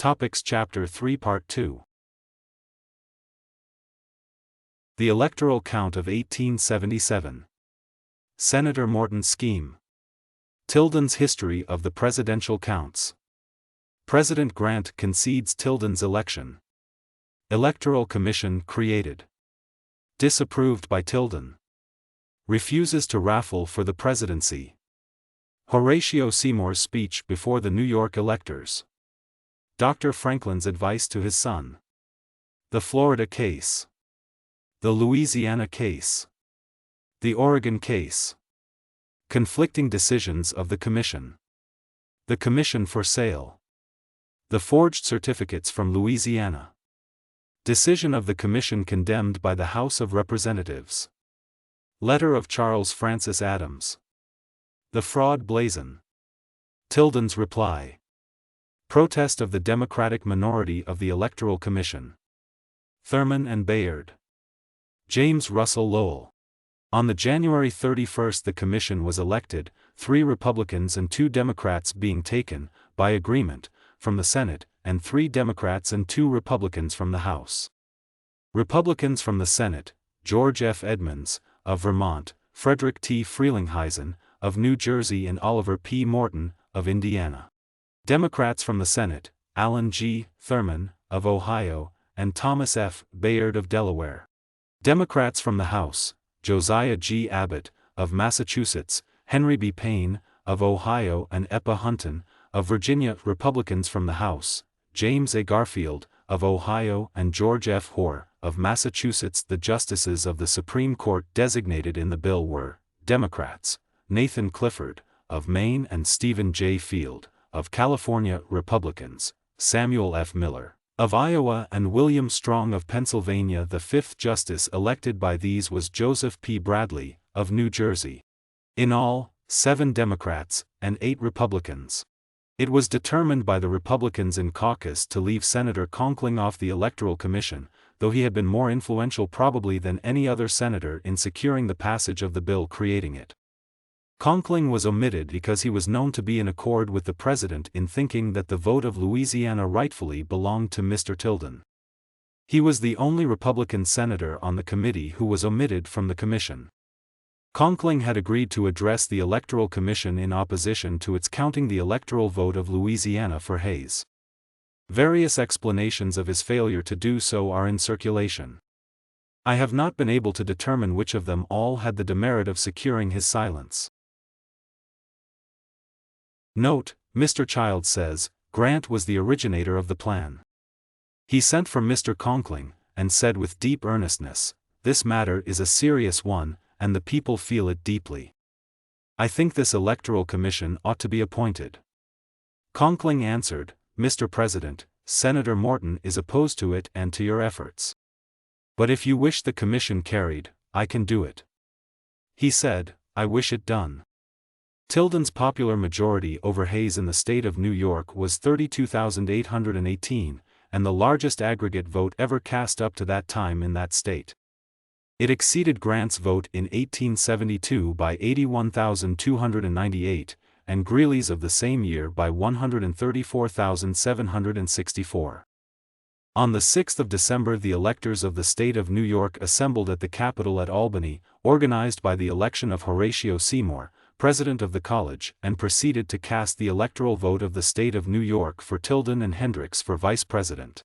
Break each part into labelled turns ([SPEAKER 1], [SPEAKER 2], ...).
[SPEAKER 1] Topics Chapter 3 Part 2. The Electoral Count of 1877. Senator Morton's Scheme. Tilden's History of the Presidential Counts. President Grant concedes Tilden's election. Electoral Commission created. Disapproved by Tilden. Refuses to raffle for the presidency. Horatio Seymour's speech before the New York electors. Dr. Franklin's advice to his son. The Florida case. The Louisiana case. The Oregon case. Conflicting decisions of the Commission. The Commission for sale. The forged certificates from Louisiana. Decision of the Commission condemned by the House of Representatives. Letter of Charles Francis Adams. The Fraud Blazon. Tilden's reply. Protest of the Democratic minority of the Electoral Commission. Thurman and Bayard. James Russell Lowell. On the January 31 the Commission was elected, 3 Republicans and 2 Democrats being taken, by agreement, from the Senate, and 3 Democrats and 2 Republicans from the House. Republicans from the Senate: George F. Edmunds, of Vermont, Frederick T. Frelinghuysen, of New Jersey, and Oliver P. Morton, of Indiana. Democrats from the Senate: Allen G. Thurman, of Ohio, and Thomas F. Bayard of Delaware. Democrats from the House: Josiah G. Abbott, of Massachusetts, Henry B. Payne, of Ohio, and Eppa Hunton, of Virginia. Republicans from the House: James A. Garfield, of Ohio, and George F. Hoare, of Massachusetts. The justices of the Supreme Court designated in the bill were Democrats: Nathan Clifford, of Maine, and Stephen J. Field, of California. Republicans: Samuel F. Miller, of Iowa, and William Strong of Pennsylvania. The 5th justice elected by these was Joseph P. Bradley, of New Jersey. In all, 7 Democrats, and 8 Republicans. It was determined by the Republicans in caucus to leave Senator Conkling off the Electoral Commission, though he had been more influential probably than any other senator in securing the passage of the bill creating it. Conkling was omitted because he was known to be in accord with the President in thinking that the vote of Louisiana rightfully belonged to Mr. Tilden. He was the only Republican senator on the committee who was omitted from the commission. Conkling had agreed to address the Electoral Commission in opposition to its counting the electoral vote of Louisiana for Hayes. Various explanations of his failure to do so are in circulation. I have not been able to determine which of them all had the demerit of securing his silence. Note: Mr. Childs says, Grant was the originator of the plan. He sent for Mr. Conkling, and said with deep earnestness, "This matter is a serious one, and the people feel it deeply. I think this Electoral Commission ought to be appointed." Conkling answered, "Mr. President, Senator Morton is opposed to it and to your efforts. But if you wish the commission carried, I can do it." He said, "I wish it done." Tilden's popular majority over Hayes in the state of New York was 32,818, and the largest aggregate vote ever cast up to that time in that state. It exceeded Grant's vote in 1872 by 81,298, and Greeley's of the same year by 134,764. On the 6th of December the electors of the state of New York assembled at the Capitol at Albany, organized by the election of Horatio Seymour, president of the college, and proceeded to cast the electoral vote of the state of New York for Tilden and Hendricks for vice president.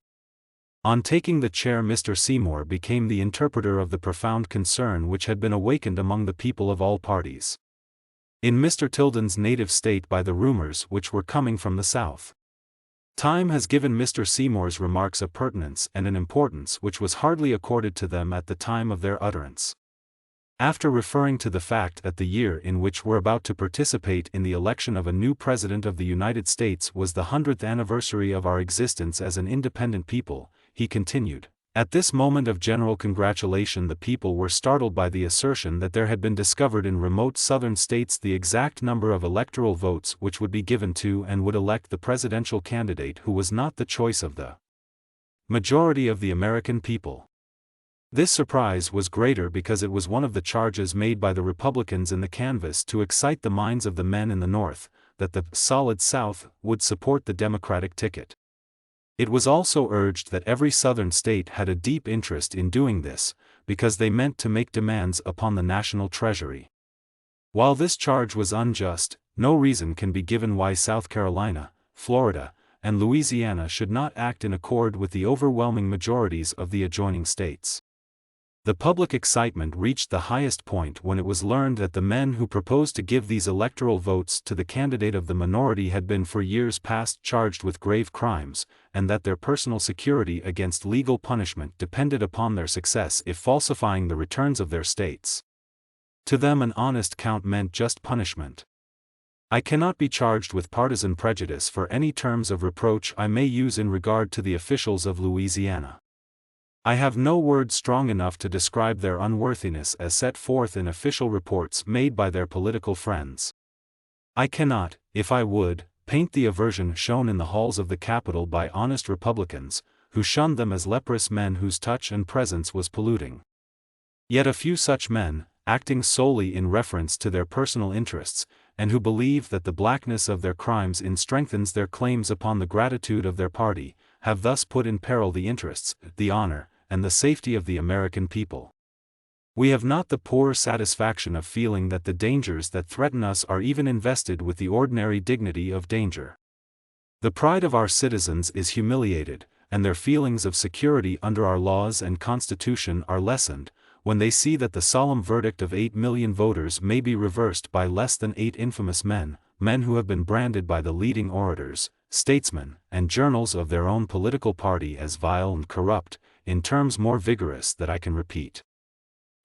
[SPEAKER 1] On taking the chair, Mr. Seymour became the interpreter of the profound concern which had been awakened among the people of all parties in Mr. Tilden's native state by the rumors which were coming from the South. Time has given Mr. Seymour's remarks a pertinence and an importance which was hardly accorded to them at the time of their utterance. After referring to the fact that the year in which we're about to participate in the election of a new President of the United States was the 100th anniversary of our existence as an independent people, he continued, "At this moment of general congratulation the people were startled by the assertion that there had been discovered in remote southern states the exact number of electoral votes which would be given to and would elect the presidential candidate who was not the choice of the majority of the American people." This surprise was greater because it was one of the charges made by the Republicans in the canvass to excite the minds of the men in the North, that the "solid South" would support the Democratic ticket. It was also urged that every Southern state had a deep interest in doing this, because they meant to make demands upon the national treasury. While this charge was unjust, no reason can be given why South Carolina, Florida, and Louisiana should not act in accord with the overwhelming majorities of the adjoining states. The public excitement reached the highest point when it was learned that the men who proposed to give these electoral votes to the candidate of the minority had been for years past charged with grave crimes, and that their personal security against legal punishment depended upon their success if falsifying the returns of their states. To them an honest count meant just punishment. I cannot be charged with partisan prejudice for any terms of reproach I may use in regard to the officials of Louisiana. I have no words strong enough to describe their unworthiness as set forth in official reports made by their political friends. I cannot, if I would, paint the aversion shown in the halls of the Capitol by honest Republicans, who shunned them as leprous men whose touch and presence was polluting. Yet a few such men, acting solely in reference to their personal interests, and who believe that the blackness of their crimes strengthens their claims upon the gratitude of their party, have thus put in peril the interests, the honor, and the safety of the American people. We have not the poor satisfaction of feeling that the dangers that threaten us are even invested with the ordinary dignity of danger. The pride of our citizens is humiliated, and their feelings of security under our laws and Constitution are lessened, when they see that the solemn verdict of 8 million voters may be reversed by less than 8 infamous men who have been branded by the leading orators, statesmen, and journals of their own political party as vile and corrupt, in terms more vigorous than I can repeat.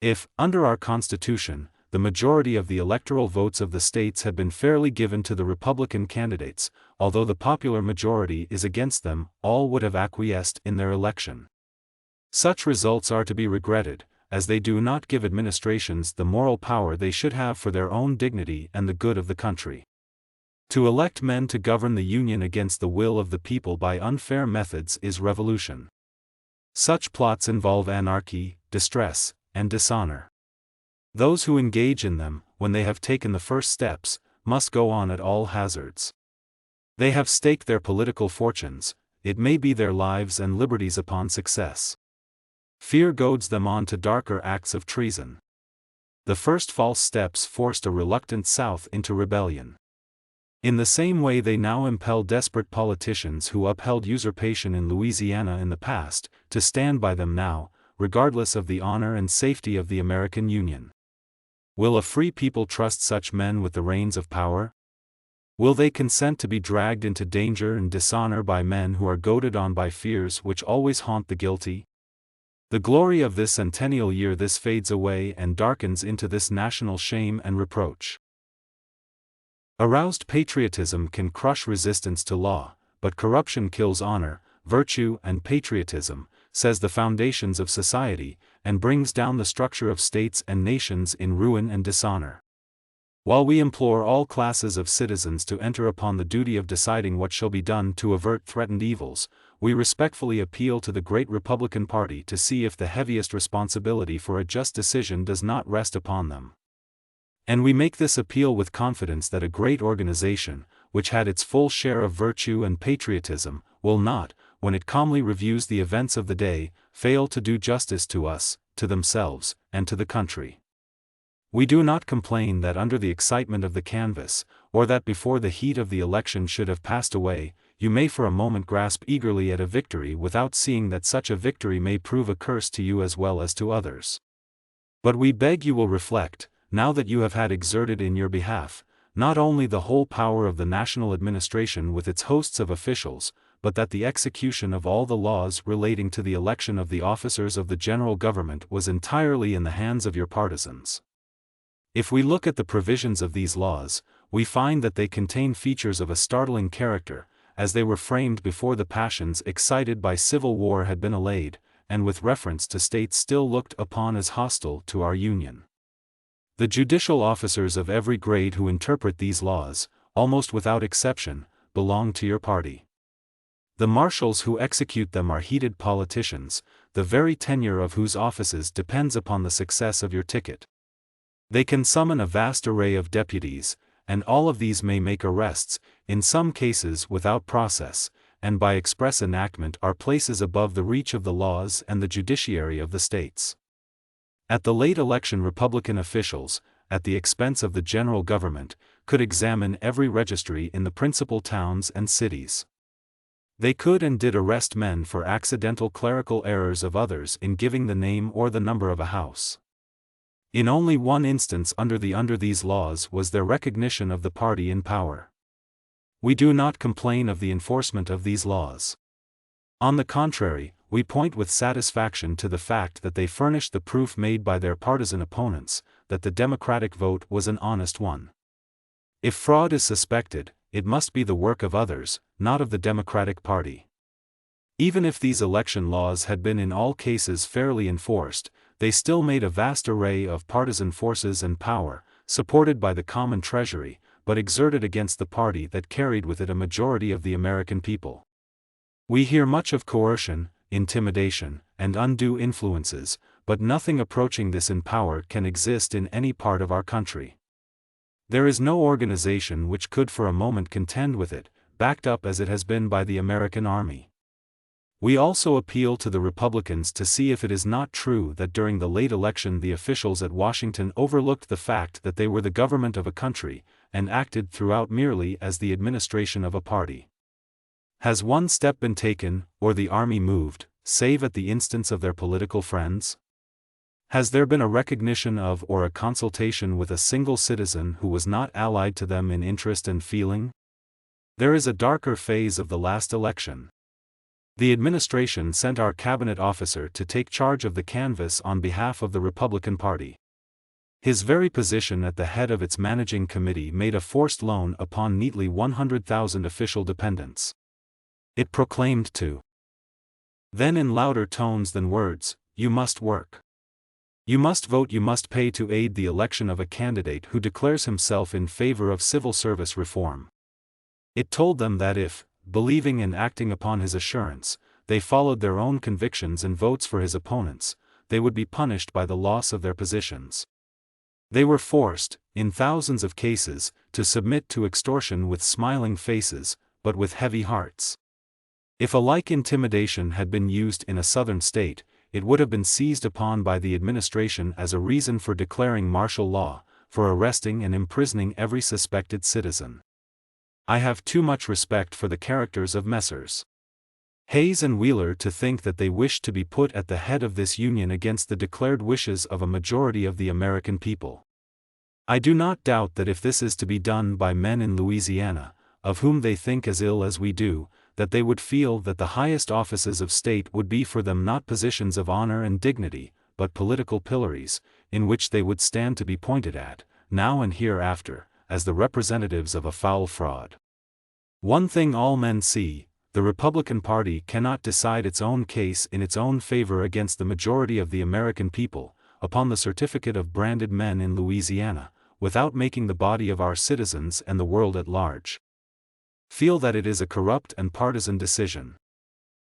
[SPEAKER 1] If, under our Constitution, the majority of the electoral votes of the states had been fairly given to the Republican candidates, although the popular majority is against them, all would have acquiesced in their election. Such results are to be regretted, as they do not give administrations the moral power they should have for their own dignity and the good of the country. To elect men to govern the Union against the will of the people by unfair methods is revolution. Such plots involve anarchy, distress, and dishonor. Those who engage in them, when they have taken the first steps, must go on at all hazards. They have staked their political fortunes, it may be their lives and liberties upon success. Fear goads them on to darker acts of treason. The first false steps forced a reluctant South into rebellion. In the same way they now impel desperate politicians who upheld usurpation in Louisiana in the past, to stand by them now, regardless of the honor and safety of the American Union. Will a free people trust such men with the reins of power? Will they consent to be dragged into danger and dishonor by men who are goaded on by fears which always haunt the guilty? The glory of this centennial year this fades away and darkens into this national shame and reproach. Aroused patriotism can crush resistance to law, but corruption kills honor, virtue and patriotism, says the foundations of society, and brings down the structure of states and nations in ruin and dishonor. While we implore all classes of citizens to enter upon the duty of deciding what shall be done to avert threatened evils, we respectfully appeal to the great Republican Party to see if the heaviest responsibility for a just decision does not rest upon them. And we make this appeal with confidence that a great organization, which had its full share of virtue and patriotism, will not, when it calmly reviews the events of the day, fail to do justice to us, to themselves, and to the country. We do not complain that under the excitement of the canvass, or that before the heat of the election should have passed away, you may for a moment grasp eagerly at a victory without seeing that such a victory may prove a curse to you as well as to others. But we beg you will reflect, now that you have had exerted in your behalf, not only the whole power of the national administration with its hosts of officials, but that the execution of all the laws relating to the election of the officers of the general government was entirely in the hands of your partisans. If we look at the provisions of these laws, we find that they contain features of a startling character, as they were framed before the passions excited by civil war had been allayed, and with reference to states still looked upon as hostile to our Union. The judicial officers of every grade who interpret these laws, almost without exception, belong to your party. The marshals who execute them are heated politicians, the very tenure of whose offices depends upon the success of your ticket. They can summon a vast array of deputies, and all of these may make arrests, in some cases without process, and by express enactment are places above the reach of the laws and the judiciary of the states. At the late election, Republican officials, at the expense of the general government, could examine every registry in the principal towns and cities. They could and did arrest men for accidental clerical errors of others in giving the name or the number of a house. In only one instance under these laws was there recognition of the party in power. We do not complain of the enforcement of these laws. On the contrary, we point with satisfaction to the fact that they furnished the proof made by their partisan opponents, that the Democratic vote was an honest one. If fraud is suspected, it must be the work of others, not of the Democratic Party. Even if these election laws had been in all cases fairly enforced, they still made a vast array of partisan forces and power, supported by the common treasury, but exerted against the party that carried with it a majority of the American people. We hear much of coercion, intimidation, and undue influences, but nothing approaching this in power can exist in any part of our country. There is no organization which could for a moment contend with it, backed up as it has been by the American army. We also appeal to the Republicans to see if it is not true that during the late election the officials at Washington overlooked the fact that they were the government of a country, and acted throughout merely as the administration of a party. Has one step been taken, or the army moved, save at the instance of their political friends? Has there been a recognition of or a consultation with a single citizen who was not allied to them in interest and feeling? There is a darker phase of the last election. The administration sent our cabinet officer to take charge of the canvass on behalf of the Republican Party. His very position at the head of its managing committee made a forced loan upon neatly 100,000 official dependents. It proclaimed to then in louder tones than words, "You must work. You must vote, you must pay to aid the election of a candidate who declares himself in favor of civil service reform." It told them that if, believing and acting upon his assurance, they followed their own convictions and votes for his opponents, they would be punished by the loss of their positions. They were forced, in thousands of cases, to submit to extortion with smiling faces, but with heavy hearts. If a like intimidation had been used in a southern state, it would have been seized upon by the administration as a reason for declaring martial law, for arresting and imprisoning every suspected citizen. I have too much respect for the characters of Messrs. Hayes and Wheeler to think that they wished to be put at the head of this union against the declared wishes of a majority of the American people. I do not doubt that if this is to be done by men in Louisiana, of whom they think as ill as we do, that they would feel that the highest offices of state would be for them not positions of honor and dignity, but political pillories, in which they would stand to be pointed at, now and hereafter, as the representatives of a foul fraud. One thing all men see: the Republican Party cannot decide its own case in its own favor against the majority of the American people, upon the certificate of branded men in Louisiana, without making the body of our citizens and the world at large feel that it is a corrupt and partisan decision.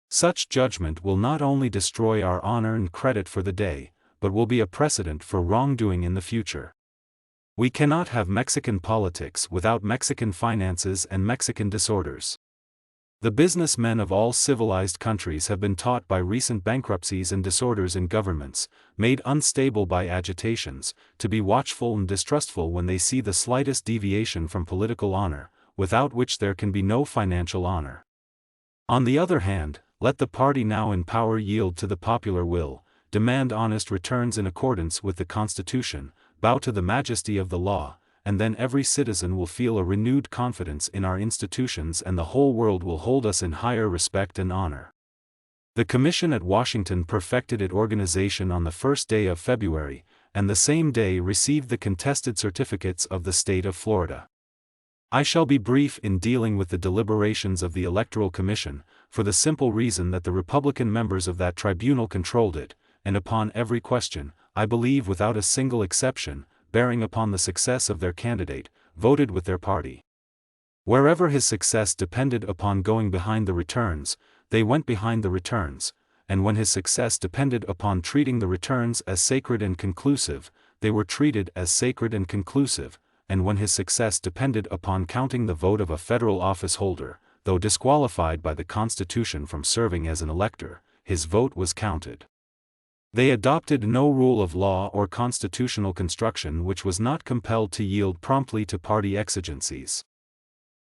[SPEAKER 1] Such judgment will not only destroy our honor and credit for the day, but will be a precedent for wrongdoing in the future. We cannot have Mexican politics without Mexican finances and Mexican disorders. The businessmen of all civilized countries have been taught by recent bankruptcies and disorders in governments, made unstable by agitations, to be watchful and distrustful when they see the slightest deviation from political honor, without which there can be no financial honor. On the other hand, let the party now in power yield to the popular will, demand honest returns in accordance with the Constitution, bow to the majesty of the law, and then every citizen will feel a renewed confidence in our institutions and the whole world will hold us in higher respect and honor. The Commission at Washington perfected its organization on the first day of February, and the same day received the contested certificates of the state of Florida. I shall be brief in dealing with the deliberations of the Electoral Commission, for the simple reason that the Republican members of that tribunal controlled it, and upon every question, I believe without a single exception, bearing upon the success of their candidate, voted with their party. Wherever his success depended upon going behind the returns, they went behind the returns, and when his success depended upon treating the returns as sacred and conclusive, they were treated as sacred and conclusive, and when his success depended upon counting the vote of a federal office holder, though disqualified by the Constitution from serving as an elector, his vote was counted. They adopted no rule of law or constitutional construction which was not compelled to yield promptly to party exigencies.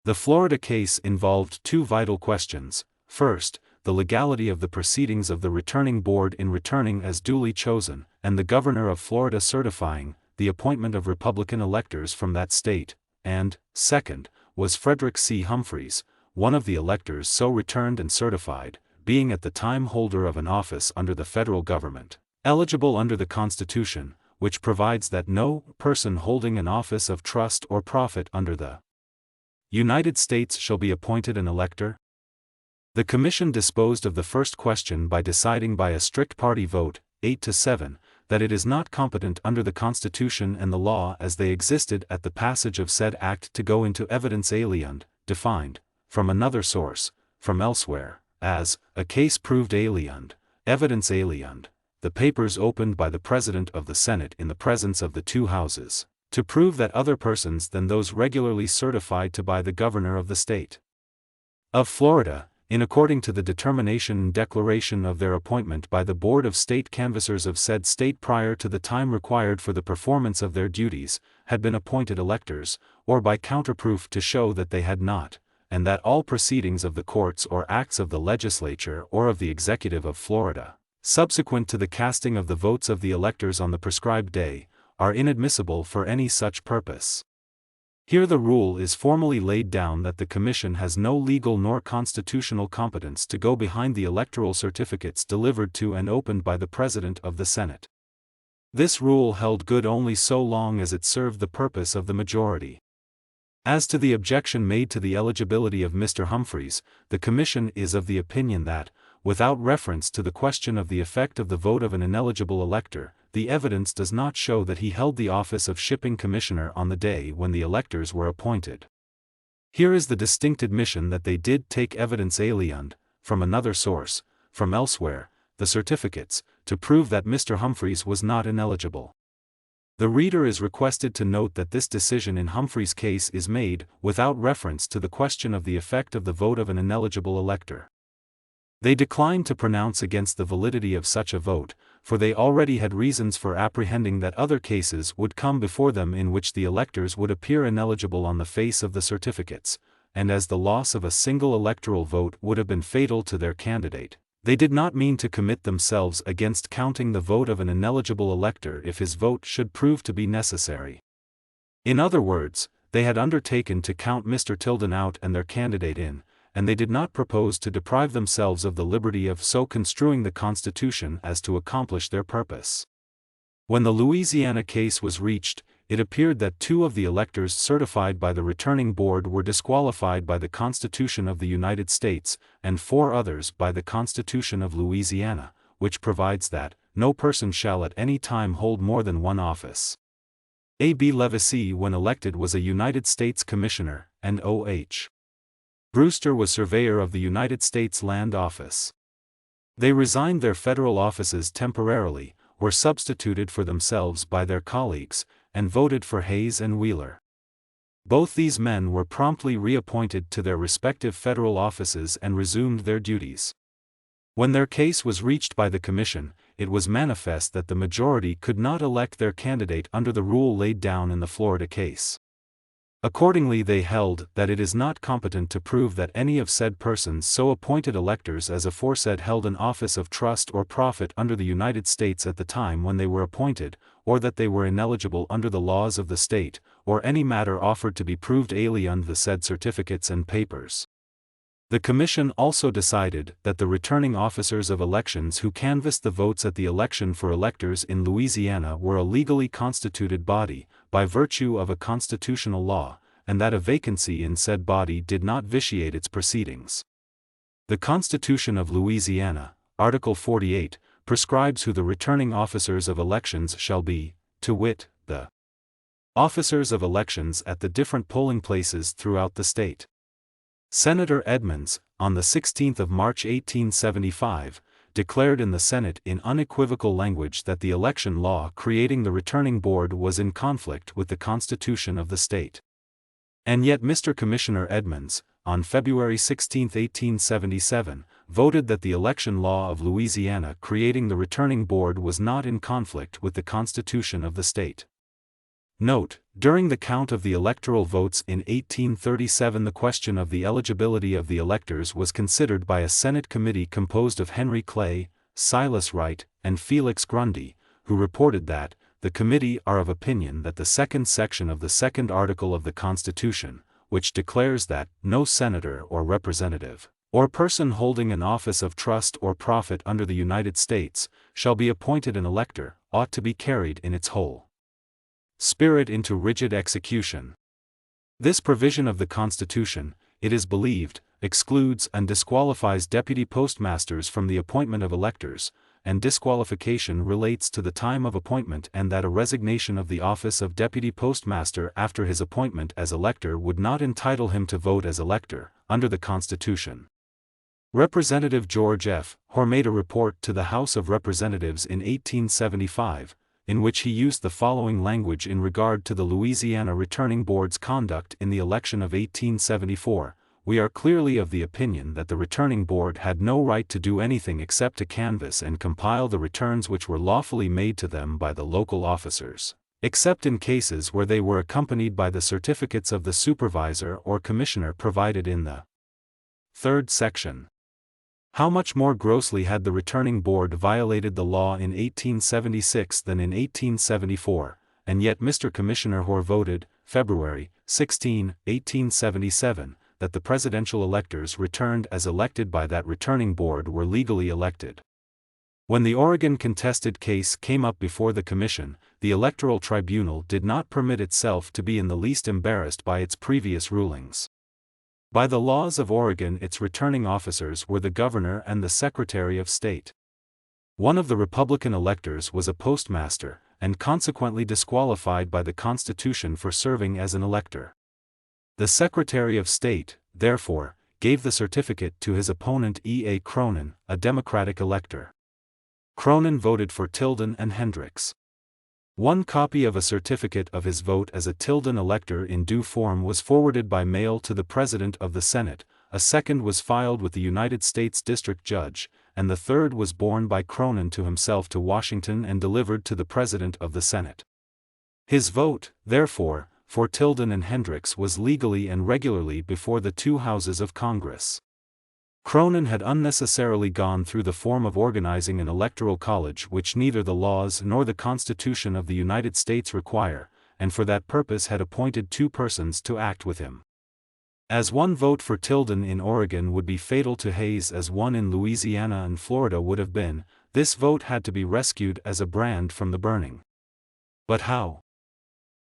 [SPEAKER 1] The Florida case involved two vital questions. First, the legality of the proceedings of the returning board in returning as duly chosen, and the governor of Florida certifying the appointment of Republican electors from that state, and, second, was Frederick C. Humphreys, one of the electors so returned and certified, being at the time holder of an office under the federal government, eligible under the Constitution, which provides that no person holding an office of trust or profit under the United States shall be appointed an elector. The Commission disposed of the first question by deciding by a strict party vote, 8-7, that it is not competent under the Constitution and the law as they existed at the passage of said act to go into evidence aliend, defined, from another source, from elsewhere, as, a case proved aliend, evidence aliend, the papers opened by the President of the Senate in the presence of the two houses, to prove that other persons than those regularly certified to by the governor of the state of Florida, in according to the determination and declaration of their appointment by the Board of State Canvassers of said state prior to the time required for the performance of their duties, had been appointed electors, or by counterproof to show that they had not, and that all proceedings of the courts or acts of the legislature or of the executive of Florida, subsequent to the casting of the votes of the electors on the prescribed day, are inadmissible for any such purpose. Here the rule is formally laid down that the Commission has no legal nor constitutional competence to go behind the electoral certificates delivered to and opened by the President of the Senate. This rule held good only so long as it served the purpose of the majority. As to the objection made to the eligibility of Mr. Humphreys, the Commission is of the opinion that, without reference to the question of the effect of the vote of an ineligible elector, the evidence does not show that he held the office of shipping commissioner on the day when the electors were appointed. Here is the distinct admission that they did take evidence aliend, from another source, from elsewhere, the certificates, to prove that Mr. Humphreys was not ineligible. The reader is requested to note that this decision in Humphreys' case is made, without reference to the question of the effect of the vote of an ineligible elector. They declined to pronounce against the validity of such a vote, for they already had reasons for apprehending that other cases would come before them in which the electors would appear ineligible on the face of the certificates, and as the loss of a single electoral vote would have been fatal to their candidate, they did not mean to commit themselves against counting the vote of an ineligible elector if his vote should prove to be necessary. In other words, they had undertaken to count Mr. Tilden out and their candidate in, and they did not propose to deprive themselves of the liberty of so construing the Constitution as to accomplish their purpose. When the Louisiana case was reached, it appeared that 2 of the electors certified by the returning board were disqualified by the Constitution of the United States, and 4 others by the Constitution of Louisiana, which provides that, no person shall at any time hold more than one office. A. B. Levacy when elected was a United States Commissioner, and O. H. Brewster was surveyor of the United States Land Office. They resigned their federal offices temporarily, were substituted for themselves by their colleagues, and voted for Hayes and Wheeler. Both these men were promptly reappointed to their respective federal offices and resumed their duties. When their case was reached by the Commission, it was manifest that the majority could not elect their candidate under the rule laid down in the Florida case. Accordingly they held that it is not competent to prove that any of said persons so appointed electors as aforesaid held an office of trust or profit under the United States at the time when they were appointed, or that they were ineligible under the laws of the state, or any matter offered to be proved aliend the said certificates and papers. The Commission also decided that the returning officers of elections who canvassed the votes at the election for electors in Louisiana were a legally constituted body, by virtue of a constitutional law, and that a vacancy in said body did not vitiate its proceedings. The Constitution of Louisiana, Article 48, prescribes who the returning officers of elections shall be, to wit, the officers of elections at the different polling places throughout the state. Senator Edmunds, on the 16th of March 1875, declared in the Senate in unequivocal language that the election law creating the returning board was in conflict with the Constitution of the state. And yet Mr. Commissioner Edmunds, on February 16, 1877, voted that the election law of Louisiana creating the returning board was not in conflict with the Constitution of the state. Note, during the count of the electoral votes in 1837 the question of the eligibility of the electors was considered by a Senate committee composed of Henry Clay, Silas Wright, and Felix Grundy, who reported that, the committee are of opinion that the second section of the second article of the Constitution, which declares that no senator or representative, or person holding an office of trust or profit under the United States, shall be appointed an elector, ought to be carried in its whole spirit into rigid execution. This provision of the Constitution, it is believed, excludes and disqualifies deputy postmasters from the appointment of electors, and disqualification relates to the time of appointment, and that a resignation of the office of deputy postmaster after his appointment as elector would not entitle him to vote as elector, under the Constitution. Representative George F. Hoar made a report to the House of Representatives in 1875, in which he used the following language in regard to the Louisiana Returning Board's conduct in the election of 1874. We are clearly of the opinion that the Returning Board had no right to do anything except to canvass and compile the returns which were lawfully made to them by the local officers, except in cases where they were accompanied by the certificates of the supervisor or commissioner provided in the third section. How much more grossly had the Returning Board violated the law in 1876 than in 1874, and yet Mr. Commissioner Hoar voted, February 16, 1877, that the presidential electors returned as elected by that Returning Board were legally elected. When the Oregon contested case came up before the Commission, the Electoral Tribunal did not permit itself to be in the least embarrassed by its previous rulings. By the laws of Oregon its returning officers were the Governor and the Secretary of State. One of the Republican electors was a postmaster, and consequently disqualified by the Constitution for serving as an elector. The Secretary of State, therefore, gave the certificate to his opponent E. A. Cronin, a Democratic elector. Cronin voted for Tilden and Hendricks. One copy of a certificate of his vote as a Tilden elector in due form was forwarded by mail to the President of the Senate, a second was filed with the United States District Judge, and the third was borne by Cronin to himself to Washington and delivered to the President of the Senate. His vote, therefore, for Tilden and Hendricks was legally and regularly before the two houses of Congress. Cronin had unnecessarily gone through the form of organizing an electoral college which neither the laws nor the Constitution of the United States require, and for that purpose had appointed two persons to act with him. As one vote for Tilden in Oregon would be fatal to Hayes as one in Louisiana and Florida would have been, this vote had to be rescued as a brand from the burning. But how?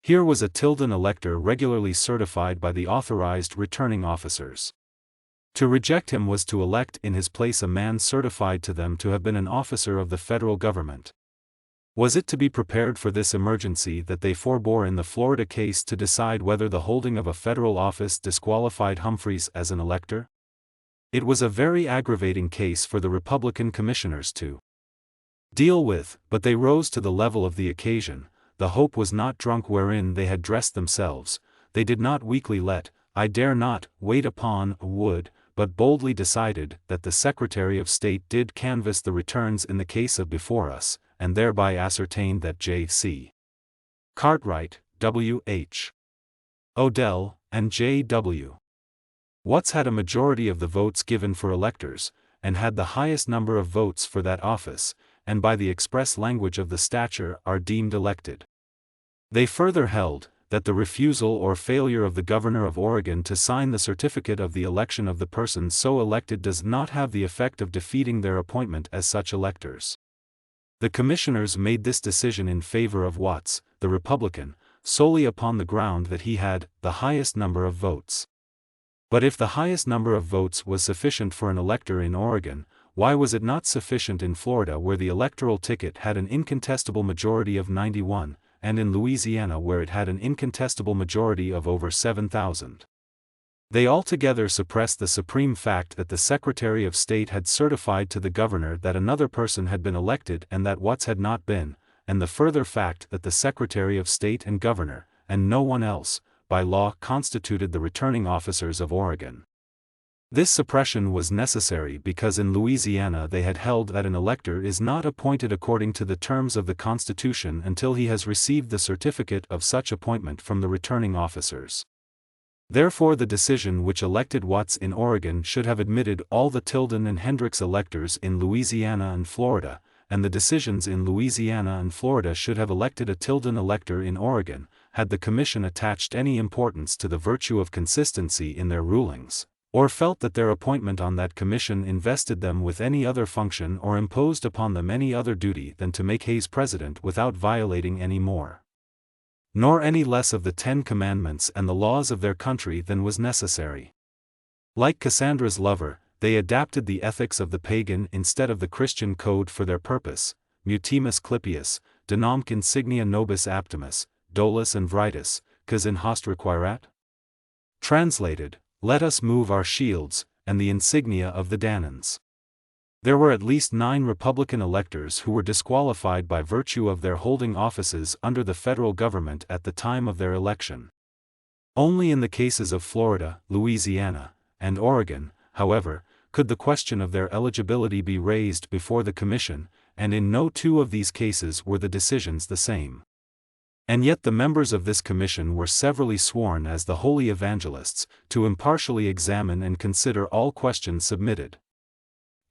[SPEAKER 1] Here was a Tilden elector regularly certified by the authorized returning officers. To reject him was to elect in his place a man certified to them to have been an officer of the federal government. Was it to be prepared for this emergency that they forbore in the Florida case to decide whether the holding of a federal office disqualified Humphreys as an elector? It was a very aggravating case for the Republican commissioners to deal with, but they rose to the level of the occasion. The hope was not drunk wherein they had dressed themselves, they did not weakly let, I dare not, wait upon, would, but boldly decided that the Secretary of State did canvass the returns in the case of before us, and thereby ascertained that J.C. Cartwright, W.H. Odell, and J.W. Watts had a majority of the votes given for electors, and had the highest number of votes for that office, and by the express language of the statute are deemed elected. They further held, that the refusal or failure of the Governor of Oregon to sign the certificate of the election of the persons so elected does not have the effect of defeating their appointment as such electors. The commissioners made this decision in favor of Watts, the Republican, solely upon the ground that he had the highest number of votes. But if the highest number of votes was sufficient for an elector in Oregon, why was it not sufficient in Florida where the electoral ticket had an incontestable majority of 91, and in Louisiana where it had an incontestable majority of over 7,000? They altogether suppressed the supreme fact that the Secretary of State had certified to the Governor that another person had been elected and that Watts had not been, and the further fact that the Secretary of State and Governor, and no one else, by law constituted the returning officers of Oregon. This suppression was necessary because in Louisiana they had held that an elector is not appointed according to the terms of the Constitution until he has received the certificate of such appointment from the returning officers. Therefore the decision which elected Watts in Oregon should have admitted all the Tilden and Hendricks electors in Louisiana and Florida, and the decisions in Louisiana and Florida should have elected a Tilden elector in Oregon, had the Commission attached any importance to the virtue of consistency in their rulings, or felt that their appointment on that commission invested them with any other function or imposed upon them any other duty than to make Hayes president without violating any more, nor any less of the 10 Commandments and the laws of their country than was necessary. Like Cassandra's lover, they adapted the ethics of the pagan instead of the Christian code for their purpose, mutimus clipius, denamque insignia nobis aptimus, dolus and vritus, quas in host requirat? Translated, let us move our shields, and the insignia of the Danons. There were at least 9 Republican electors who were disqualified by virtue of their holding offices under the federal government at the time of their election. Only in the cases of Florida, Louisiana, and Oregon, however, could the question of their eligibility be raised before the Commission, and in no 2 of these cases were the decisions the same. And yet the members of this commission were severally sworn as the holy evangelists, to impartially examine and consider all questions submitted,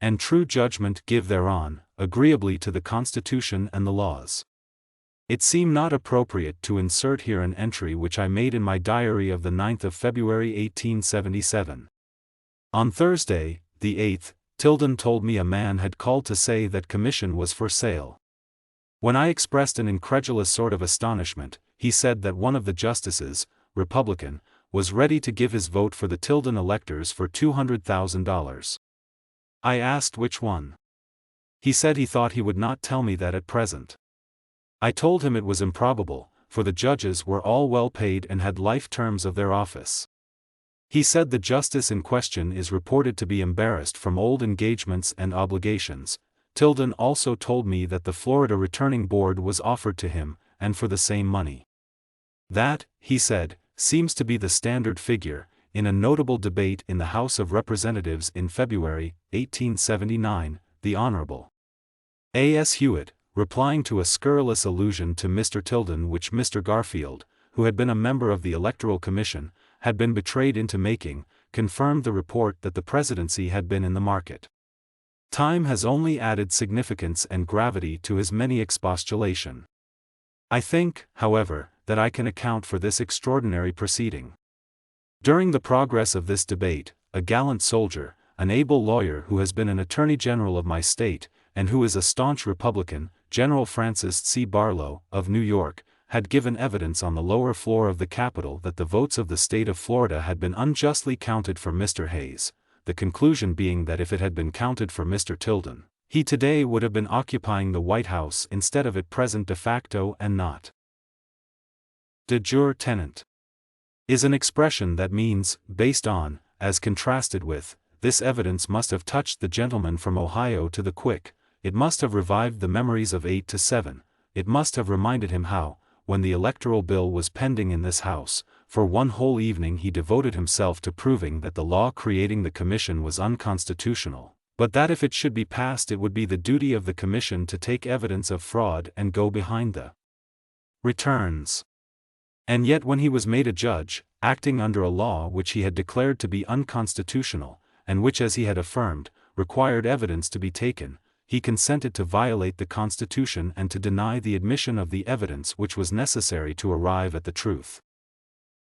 [SPEAKER 1] and true judgment give thereon, agreeably to the Constitution and the laws. It seemed not appropriate to insert here an entry which I made in my diary of the 9th of February 1877. On Thursday, the 8th, Tilden told me a man had called to say that commission was for sale. When I expressed an incredulous sort of astonishment, he said that one of the justices, Republican, was ready to give his vote for the Tilden electors for $200,000. I asked which one. He said he thought he would not tell me that at present. I told him it was improbable, for the judges were all well paid and had life terms of their office. He said the justice in question is reported to be embarrassed from old engagements and obligations. Tilden also told me that the Florida Returning Board was offered to him, and for the same money. That, he said, seems to be the standard figure. In a notable debate in the House of Representatives in February, 1879, the Honorable A.S. Hewitt, replying to a scurrilous allusion to Mr. Tilden which Mr. Garfield, who had been a member of the Electoral Commission, had been betrayed into making, confirmed the report that the presidency had been in the market. Time has only added significance and gravity to his many expostulation. I think, however, that I can account for this extraordinary proceeding. During the progress of this debate, a gallant soldier, an able lawyer who has been an Attorney General of my state, and who is a staunch Republican, General Francis C. Barlow, of New York, had given evidence on the lower floor of the Capitol that the votes of the state of Florida had been unjustly counted for Mr. Hayes, the conclusion being that if it had been counted for Mr. Tilden, he today would have been occupying the White House instead of at present de facto and not de jure tenant, is an expression that means, based on, as contrasted with. This evidence must have touched the gentleman from Ohio to the quick, it must have revived the memories of 8 to 7, it must have reminded him how, when the electoral bill was pending in this House, for one whole evening he devoted himself to proving that the law creating the Commission was unconstitutional, but that if it should be passed it would be the duty of the Commission to take evidence of fraud and go behind the returns. And yet when he was made a judge, acting under a law which he had declared to be unconstitutional, and which as he had affirmed, required evidence to be taken, he consented to violate the Constitution and to deny the admission of the evidence which was necessary to arrive at the truth.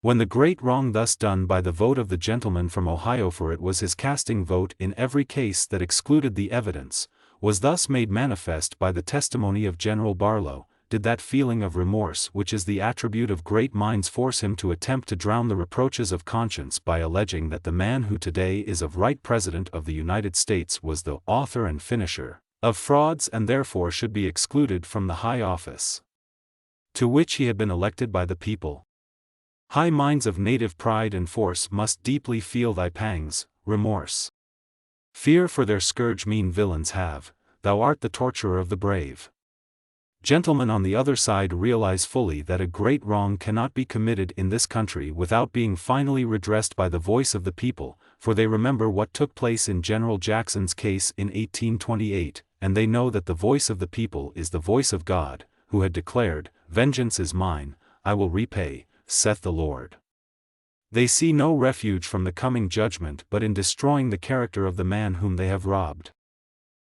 [SPEAKER 1] When the great wrong thus done by the vote of the gentleman from Ohio, for it was his casting vote in every case that excluded the evidence, was thus made manifest by the testimony of General Barlow, did that feeling of remorse which is the attribute of great minds force him to attempt to drown the reproaches of conscience by alleging that the man who today is of right President of the United States was the author and finisher of frauds and therefore should be excluded from the high office to which he had been elected by the people. High minds of native pride and force must deeply feel thy pangs, remorse. Fear for their scourge mean villains have, thou art the torturer of the brave. Gentlemen on the other side realize fully that a great wrong cannot be committed in this country without being finally redressed by the voice of the people, for they remember what took place in General Jackson's case in 1828, and they know that the voice of the people is the voice of God, who had declared, "Vengeance is mine, I will repay, saith the Lord." They see no refuge from the coming judgment but in destroying the character of the man whom they have robbed.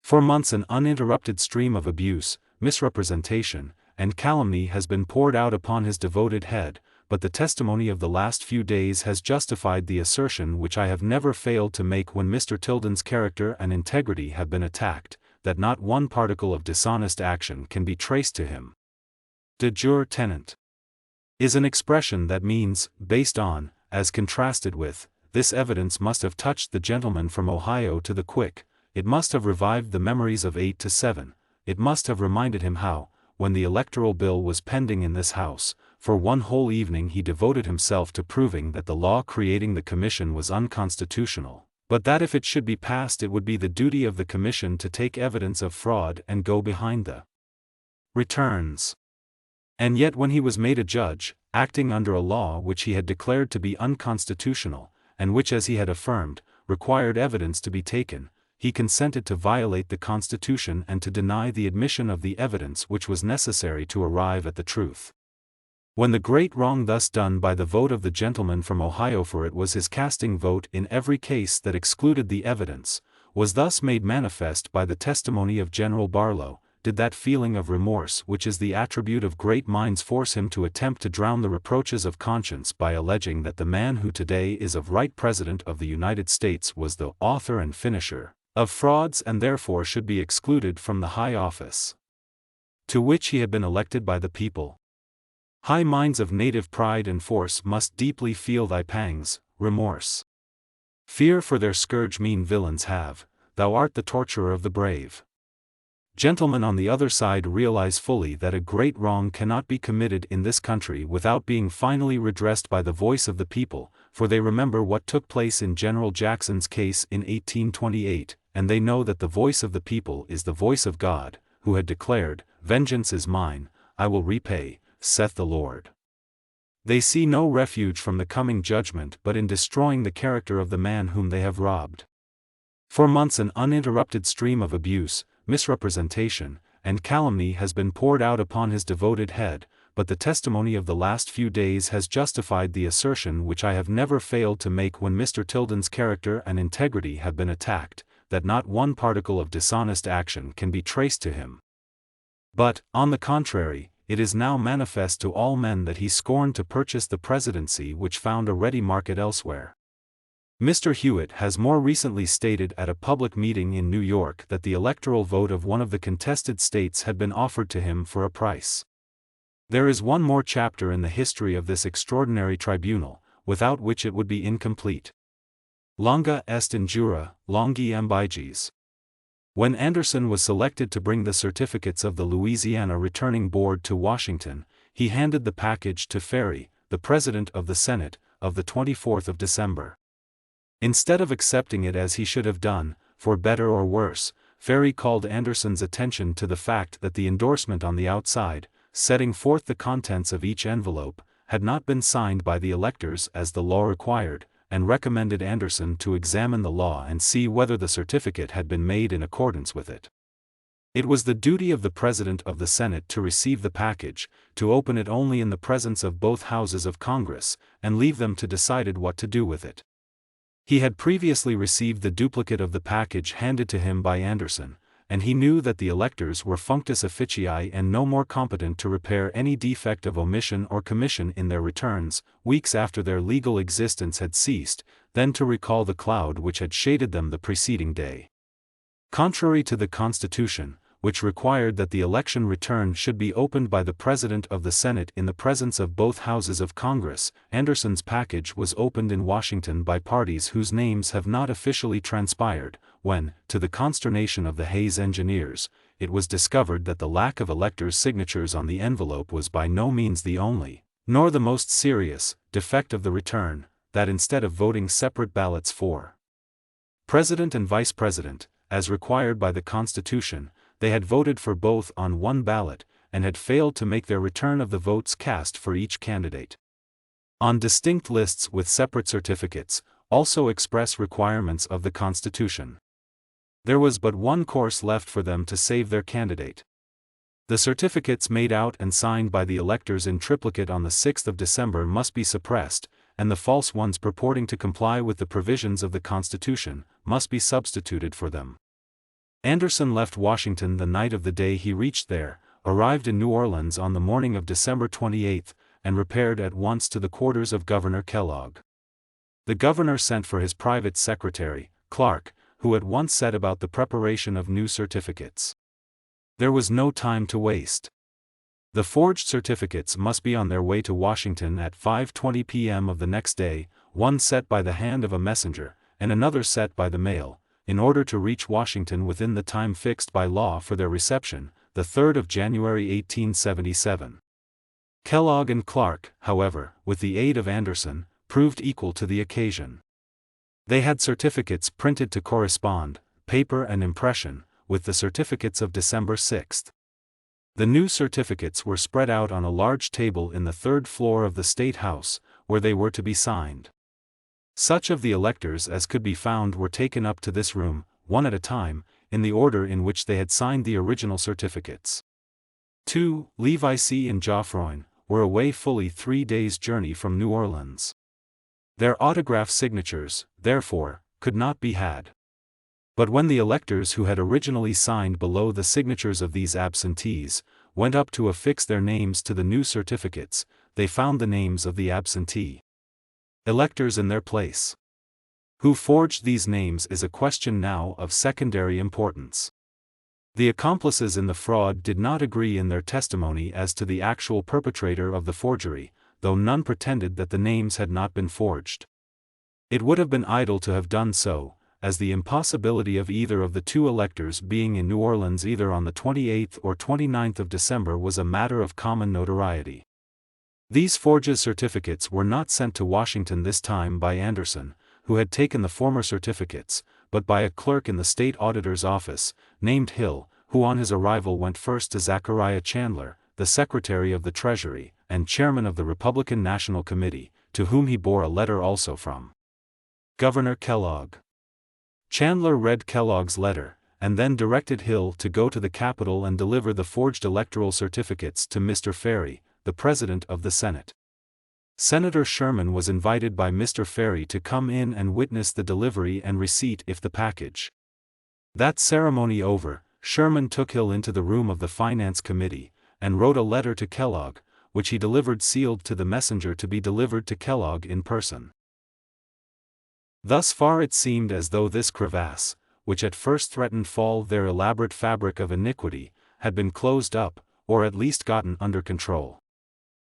[SPEAKER 1] For months an uninterrupted stream of abuse, misrepresentation, and calumny has been poured out upon his devoted head, but the testimony of the last few days has justified the assertion which I have never failed to make when Mr. Tilden's character and integrity have been attacked, that not one particle of dishonest action can be traced to him. De jure tenent is an expression that means, based on, as contrasted with. This evidence must have touched the gentleman from Ohio to the quick, it must have revived the memories of 8 to 7, it must have reminded him how, when the electoral bill was pending in this House, for one whole evening he devoted himself to proving that the law creating the commission was unconstitutional, but that if it should be passed it would be the duty of the commission to take evidence of fraud and go behind the returns. And yet when he was made a judge, acting under a law which he had declared to be unconstitutional, and which as he had affirmed, required evidence to be taken, he consented to violate the Constitution and to deny the admission of the evidence which was necessary to arrive at the truth. When the great wrong thus done by the vote of the gentleman from Ohio, for it was his casting vote in every case that excluded the evidence, was thus made manifest by the testimony of General Barlow, did that feeling of remorse which is the attribute of great minds force him to attempt to drown the reproaches of conscience by alleging that the man who today is of right President of the United States was the author and finisher of frauds and therefore should be excluded from the high office to which he had been elected by the people. High minds of native pride and force must deeply feel thy pangs, remorse. Fear for their scourge mean villains have, thou art the torturer of the brave. Gentlemen on the other side realize fully that a great wrong cannot be committed in this country without being finally redressed by the voice of the people, for they remember what took place in General Jackson's case in 1828, and they know that the voice of the people is the voice of God, who had declared, "Vengeance is mine, I will repay, saith the Lord." They see no refuge from the coming judgment but in destroying the character of the man whom they have robbed. For months an uninterrupted stream of abuse, misrepresentation, and calumny has been poured out upon his devoted head, but the testimony of the last few days has justified the assertion which I have never failed to make when Mr. Tilden's character and integrity have been attacked, that not one particle of dishonest action can be traced to him. But, on the contrary, it is now manifest to all men that he scorned to purchase the presidency which found a ready market elsewhere. Mr. Hewitt has more recently stated at a public meeting in New York that the electoral vote of one of the contested states had been offered to him for a price. There is one more chapter in the history of this extraordinary tribunal, without which it would be incomplete. Longa est injura, longi ambiges. When Anderson was selected to bring the certificates of the Louisiana Returning Board to Washington, he handed the package to Ferry, the President of the Senate, of the 24th of December. Instead of accepting it as he should have done, for better or worse, Ferry called Anderson's attention to the fact that the endorsement on the outside, setting forth the contents of each envelope, had not been signed by the electors as the law required, and recommended Anderson to examine the law and see whether the certificate had been made in accordance with it. It was the duty of the President of the Senate to receive the package, to open it only in the presence of both houses of Congress, and leave them to decide what to do with it. He had previously received the duplicate of the package handed to him by Anderson, and he knew that the electors were functus officii and no more competent to repair any defect of omission or commission in their returns, weeks after their legal existence had ceased, than to recall the cloud which had shaded them the preceding day. Contrary to the Constitution, which required that the election return should be opened by the President of the Senate in the presence of both houses of Congress, Anderson's package was opened in Washington by parties whose names have not officially transpired, when, to the consternation of the Hayes engineers, it was discovered that the lack of electors' signatures on the envelope was by no means the only, nor the most serious, defect of the return, that instead of voting separate ballots for President and Vice President, as required by the Constitution, they had voted for both on one ballot, and had failed to make their return of the votes cast for each candidate on distinct lists with separate certificates, also express requirements of the Constitution. There was but one course left for them to save their candidate. The certificates made out and signed by the electors in triplicate on the 6th of December must be suppressed, and the false ones purporting to comply with the provisions of the Constitution must be substituted for them. Anderson left Washington the night of the day he reached there, arrived in New Orleans on the morning of December 28, and repaired at once to the quarters of Governor Kellogg. The governor sent for his private secretary, Clark, who at once set about the preparation of new certificates. There was no time to waste. The forged certificates must be on their way to Washington at 5:20 p.m. of the next day, one set by the hand of a messenger, and another set by the mail, in order to reach Washington within the time fixed by law for their reception, the 3rd of January 1877. Kellogg and Clark, however, with the aid of Anderson, proved equal to the occasion. They had certificates printed to correspond, paper and impression, with the certificates of December 6. The new certificates were spread out on a large table in the 3rd floor of the State House, where they were to be signed. Such of the electors as could be found were taken up to this room, one at a time, in the order in which they had signed the original certificates. 2. Levi and Geoffroy were away fully 3 days' journey from New Orleans. Their autograph signatures, therefore, could not be had. But when the electors who had originally signed below the signatures of these absentees went up to affix their names to the new certificates, they found the names of the absentee electors in their place. Who forged these names is a question now of secondary importance. The accomplices in the fraud did not agree in their testimony as to the actual perpetrator of the forgery, though none pretended that the names had not been forged. It would have been idle to have done so, as the impossibility of either of the two electors being in New Orleans either on the 28th or 29th of December was a matter of common notoriety. These forged certificates were not sent to Washington this time by Anderson, who had taken the former certificates, but by a clerk in the state auditor's office, named Hill, who on his arrival went first to Zachariah Chandler, the Secretary of the Treasury, and Chairman of the Republican National Committee, to whom he bore a letter also from Governor Kellogg. Chandler read Kellogg's letter, and then directed Hill to go to the Capitol and deliver the forged electoral certificates to Mr. Ferry, the President of the Senate. Senator Sherman was invited by Mr. Ferry to come in and witness the delivery and receipt if the package. That ceremony over, Sherman took Hill into the room of the Finance Committee, and wrote a letter to Kellogg, which he delivered sealed to the messenger to be delivered to Kellogg in person. Thus far it seemed as though this crevasse, which at first threatened fall their elaborate fabric of iniquity, had been closed up, or at least gotten under control.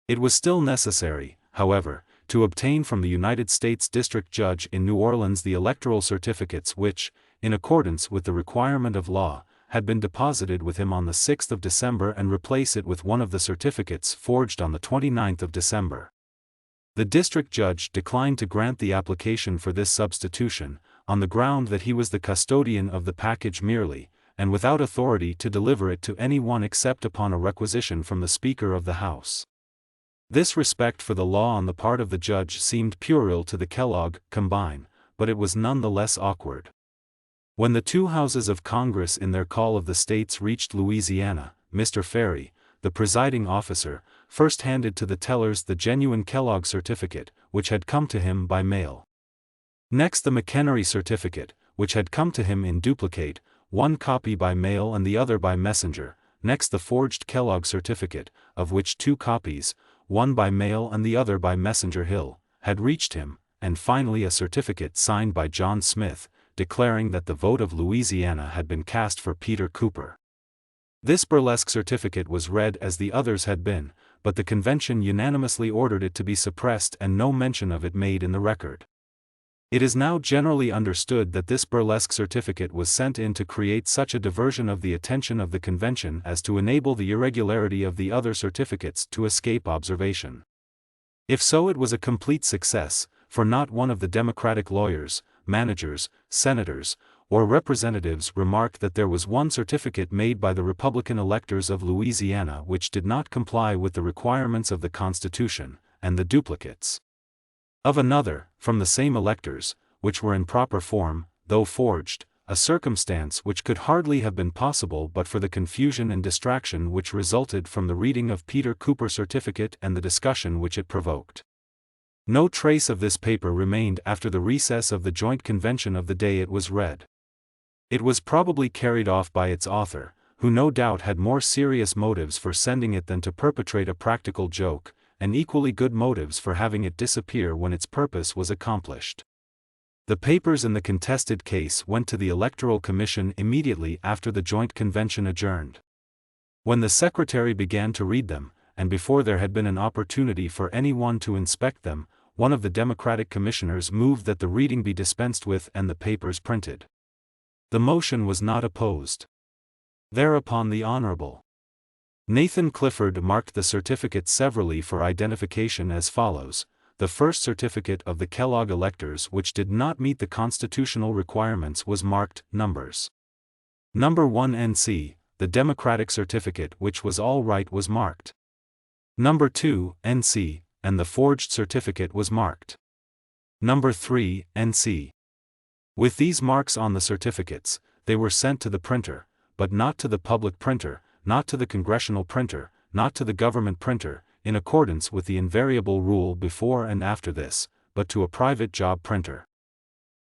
[SPEAKER 1] It was still necessary, however, to obtain from the United States District Judge in New Orleans the electoral certificates which, in accordance with the requirement of law, had been deposited with him on the 6th of December and replace it with one of the certificates forged on the 29th of December. The district judge declined to grant the application for this substitution, on the ground that he was the custodian of the package merely, and without authority to deliver it to any one except upon a requisition from the Speaker of the House. This respect for the law on the part of the judge seemed puerile to the Kellogg combine, but it was none the less awkward. When the two houses of Congress in their call of the states reached Louisiana, Mr. Ferry, the presiding officer, first handed to the tellers the genuine Kellogg certificate, which had come to him by mail. Next the McHenry certificate, which had come to him in duplicate, one copy by mail and the other by messenger. Next the forged Kellogg certificate, of which 2 copies, one by mail and the other by messenger Hill, had reached him, and finally a certificate signed by John Smith, declaring that the vote of Louisiana had been cast for Peter Cooper. This burlesque certificate was read as the others had been, but the convention unanimously ordered it to be suppressed and no mention of it made in the record. It is now generally understood that this burlesque certificate was sent in to create such a diversion of the attention of the convention as to enable the irregularity of the other certificates to escape observation. If so, it was a complete success, for not one of the Democratic lawyers, managers, senators, or representatives remarked that there was one certificate made by the Republican electors of Louisiana which did not comply with the requirements of the Constitution, and the duplicates Of another, from the same electors, which were in proper form, though forged, a circumstance which could hardly have been possible but for the confusion and distraction which resulted from the reading of Peter Cooper's certificate and the discussion which it provoked. No trace of this paper remained after the recess of the joint convention of the day it was read. It was probably carried off by its author, who no doubt had more serious motives for sending it than to perpetrate a practical joke, and equally good motives for having it disappear when its purpose was accomplished. The papers in the contested case went to the Electoral Commission immediately after the joint convention adjourned. When the secretary began to read them, and before there had been an opportunity for anyone to inspect them, one of the Democratic commissioners moved that the reading be dispensed with and the papers printed. The motion was not opposed. Thereupon the Honorable Nathan Clifford marked the certificates severally for identification as follows. The first certificate of the Kellogg electors which did not meet the constitutional requirements was marked numbers. Number 1 NC, the Democratic certificate which was all right was marked. Number 2 NC, and the forged certificate was marked. Number 3 NC. With these marks on the certificates, they were sent to the printer, but not to the public printer, not to the congressional printer, not to the government printer, in accordance with the invariable rule before and after this, but to a private job printer.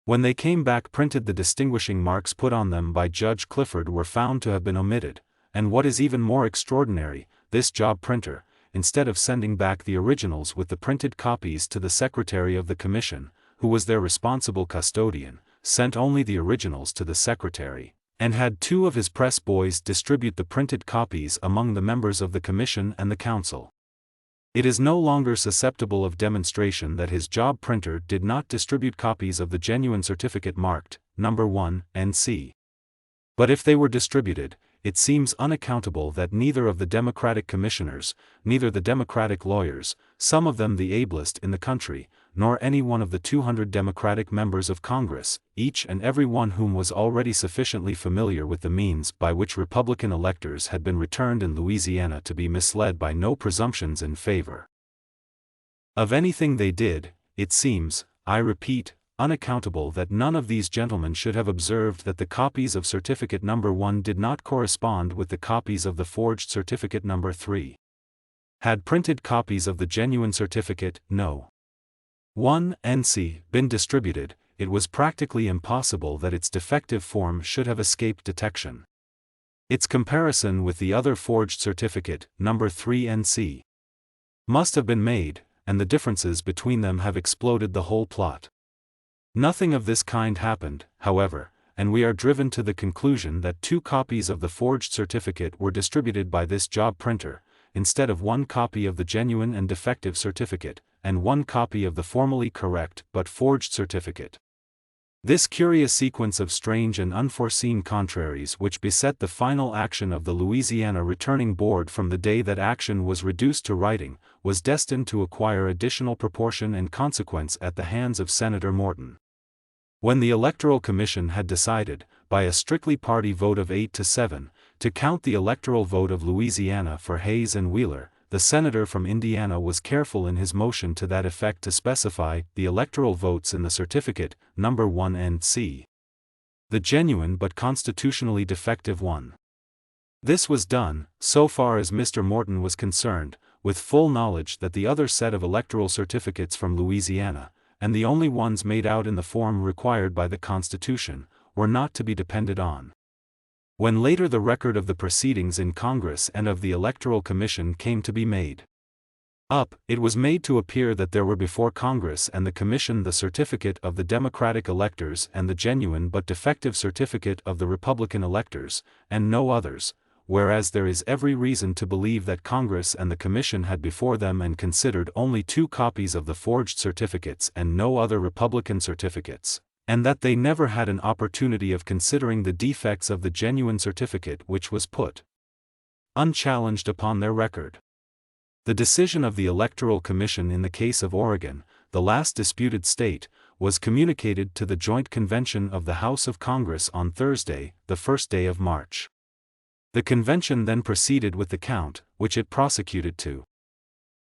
[SPEAKER 1] When they came back printed, the distinguishing marks put on them by Judge Clifford were found to have been omitted, and what is even more extraordinary, this job printer, instead of sending back the originals with the printed copies to the Secretary of the Commission, who was their responsible custodian, sent only the originals to the Secretary, and had 2 of his press boys distribute the printed copies among the members of the Commission and the Council. It is no longer susceptible of demonstration that his job printer did not distribute copies of the genuine certificate marked, number 1, NC. But if they were distributed, it seems unaccountable that neither of the Democratic commissioners, neither the Democratic lawyers, some of them the ablest in the country, nor any one of the 200 Democratic members of Congress, each and every one whom was already sufficiently familiar with the means by which Republican electors had been returned in Louisiana to be misled by no presumptions in favor of anything they did, it seems, I repeat, unaccountable that none of these gentlemen should have observed that the copies of certificate number 1 did not correspond with the copies of the forged certificate number 3. Had printed copies of the genuine certificate, no. 1 NC, been distributed, it was practically impossible that its defective form should have escaped detection. Its comparison with the other forged certificate, number 3 NC, must have been made, and the differences between them have exploded the whole plot. Nothing of this kind happened, however, and we are driven to the conclusion that 2 copies of the forged certificate were distributed by this job printer, instead of 1 copy of the genuine and defective certificate, and 1 copy of the formally correct but forged certificate. This curious sequence of strange and unforeseen contraries which beset the final action of the Louisiana Returning Board from the day that action was reduced to writing, was destined to acquire additional proportion and consequence at the hands of Senator Morton. When the Electoral Commission had decided, by a strictly party vote of 8-7, to count the electoral vote of Louisiana for Hayes and Wheeler, the senator from Indiana was careful in his motion to that effect to specify the electoral votes in the certificate, number 1 NC. The genuine but constitutionally defective one. This was done, so far as Mr. Morton was concerned, with full knowledge that the other set of electoral certificates from Louisiana, and the only ones made out in the form required by the Constitution, were not to be depended on. When later the record of the proceedings in Congress and of the Electoral Commission came to be made up, it was made to appear that there were before Congress and the Commission the certificate of the Democratic electors and the genuine but defective certificate of the Republican electors, and no others, whereas there is every reason to believe that Congress and the Commission had before them and considered only 2 copies of the forged certificates and no other Republican certificates, and that they never had an opportunity of considering the defects of the genuine certificate which was put unchallenged upon their record. The decision of the Electoral Commission in the case of Oregon, the last disputed state, was communicated to the joint convention of the House of Congress on Thursday, the 1st day of March. The convention then proceeded with the count, which it prosecuted to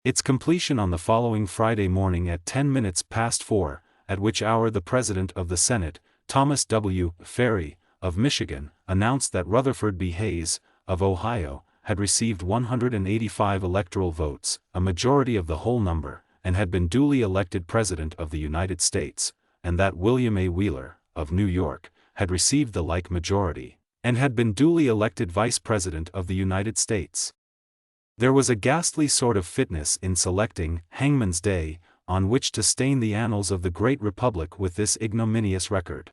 [SPEAKER 1] Its completion on the following Friday morning at 10 minutes past 4, at which hour the President of the Senate, Thomas W. Ferry, of Michigan, announced that Rutherford B. Hayes, of Ohio, had received 185 electoral votes, a majority of the whole number, and had been duly elected President of the United States, and that William A. Wheeler, of New York, had received the like majority, and had been duly elected Vice President of the United States. There was a ghastly sort of fitness in selecting Hangman's Day, on which to stain the annals of the great republic with this ignominious record.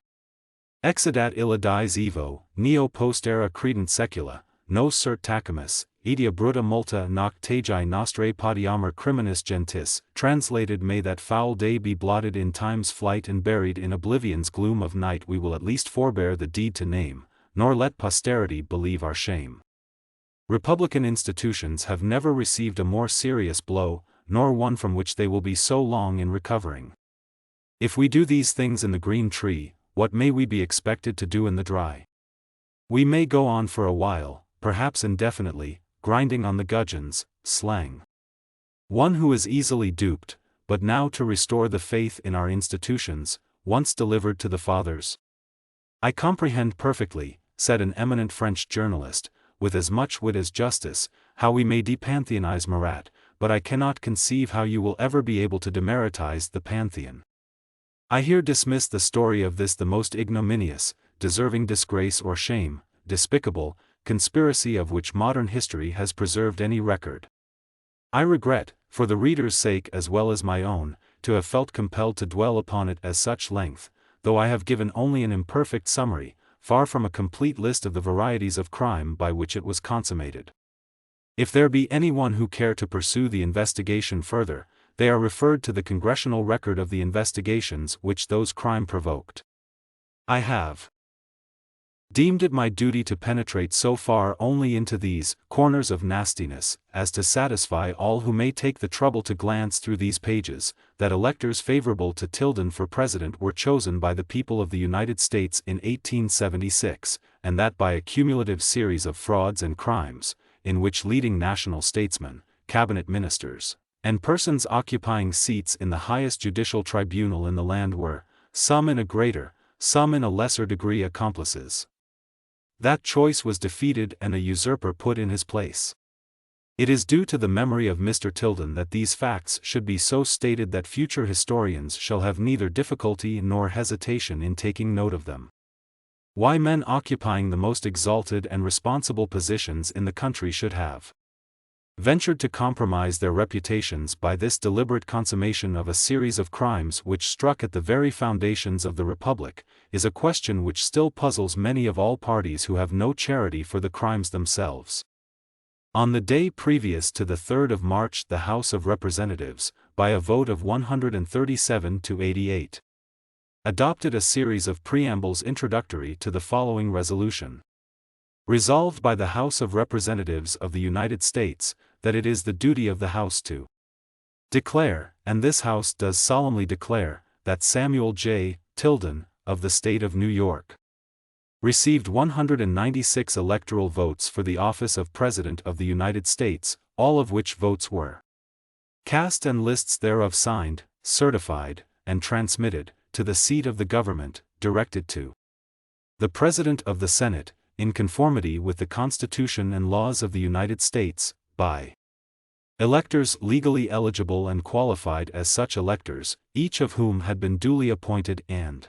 [SPEAKER 1] Exidat illa dies evo, neo postera credent secula, no cert tacimus, idia bruta multa noctagi nostrae podiamur criminis gentis, translated, may that foul day be blotted in time's flight and buried in oblivion's gloom of night. We will at least forbear the deed to name, nor let posterity believe our shame. Republican institutions have never received a more serious blow, nor one from which they will be so long in recovering. If we do these things in the green tree, what may we be expected to do in the dry? We may go on for a while, perhaps indefinitely, grinding on the gudgeons, slang. One who is easily duped, but now to restore the faith in our institutions, once delivered to the fathers. I comprehend perfectly, said an eminent French journalist, with as much wit as justice, how we may depantheonize Marat, but I cannot conceive how you will ever be able to demeritize the Pantheon. I here dismiss the story of this the most ignominious, deserving disgrace or shame, despicable, conspiracy of which modern history has preserved any record. I regret, for the reader's sake as well as my own, to have felt compelled to dwell upon it at such length, though I have given only an imperfect summary, far from a complete list of the varieties of crime by which it was consummated. If there be anyone who care to pursue the investigation further, they are referred to the congressional record of the investigations which those crime provoked. I have deemed it my duty to penetrate so far only into these corners of nastiness, as to satisfy all who may take the trouble to glance through these pages, that electors favorable to Tilden for President were chosen by the people of the United States in 1876, and that by a cumulative series of frauds and crimes, in which leading national statesmen, cabinet ministers, and persons occupying seats in the highest judicial tribunal in the land were, some in a greater, some in a lesser degree, accomplices. That choice was defeated and a usurper put in his place. It is due to the memory of Mr. Tilden that these facts should be so stated that future historians shall have neither difficulty nor hesitation in taking note of them. Why men occupying the most exalted and responsible positions in the country should have ventured to compromise their reputations by this deliberate consummation of a series of crimes which struck at the very foundations of the Republic, is a question which still puzzles many of all parties who have no charity for the crimes themselves. On the day previous to the 3rd of March, the House of Representatives, by a vote of 137 to 88, adopted a series of preambles introductory to the following resolution. Resolved by the House of Representatives of the United States, that it is the duty of the House to declare, and this House does solemnly declare, that Samuel J. Tilden, of the State of New York, received 196 electoral votes for the office of President of the United States, all of which votes were cast and lists thereof signed, certified, and transmitted, to the seat of the government, directed to the President of the Senate, in conformity with the Constitution and laws of the United States, by electors legally eligible and qualified as such electors, each of whom had been duly appointed and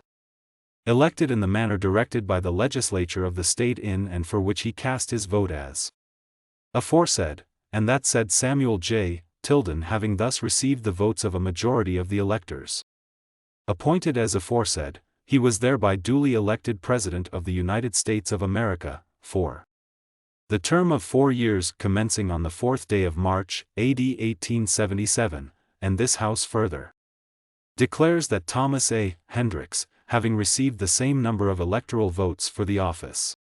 [SPEAKER 1] elected in the manner directed by the legislature of the state in and for which he cast his vote as aforesaid, and that said Samuel J. Tilden having thus received the votes of a majority of the electors appointed as aforesaid, he was thereby duly elected President of the United States of America, for the term of 4 years commencing on the 4th day of March, A.D. 1877, and this House further declares that Thomas A. Hendricks, having received the same number of electoral votes for the office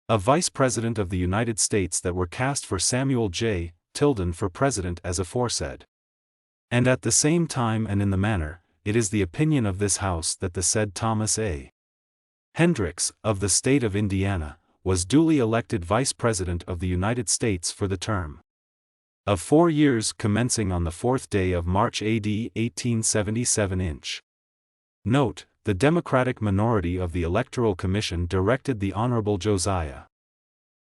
[SPEAKER 1] of Vice President of the United States that were cast for Samuel J. Tilden for President as aforesaid, and at the same time and in the manner, it is the opinion of this House that the said Thomas A. Hendricks, of the State of Indiana, was duly elected Vice President of the United States for the term of 4 years commencing on the 4th day of March AD 1877 inch. Note, the Democratic minority of the Electoral Commission directed the Honorable Josiah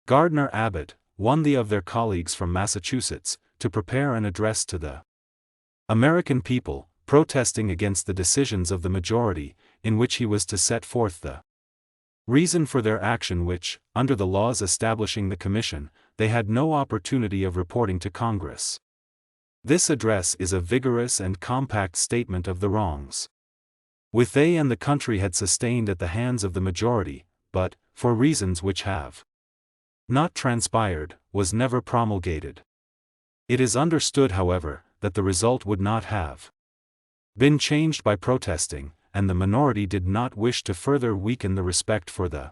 [SPEAKER 1] Gardner Abbott, one of their colleagues from Massachusetts, to prepare an address to the American people, protesting against the decisions of the majority, in which he was to set forth the reason for their action which, under the laws establishing the commission, they had no opportunity of reporting to Congress. This address is a vigorous and compact statement of the wrongs which they and the country had sustained at the hands of the majority, but, for reasons which have not transpired, was never promulgated. It is understood, however, that the result would not have been changed by protesting, and the minority did not wish to further weaken the respect for the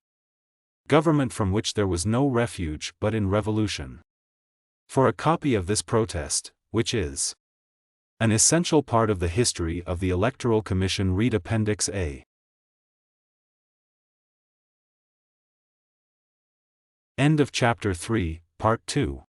[SPEAKER 1] government from which there was no refuge but in revolution. For a copy of this protest, which is an essential part of the history of the Electoral Commission, read Appendix A. End of Chapter 3, Part 2.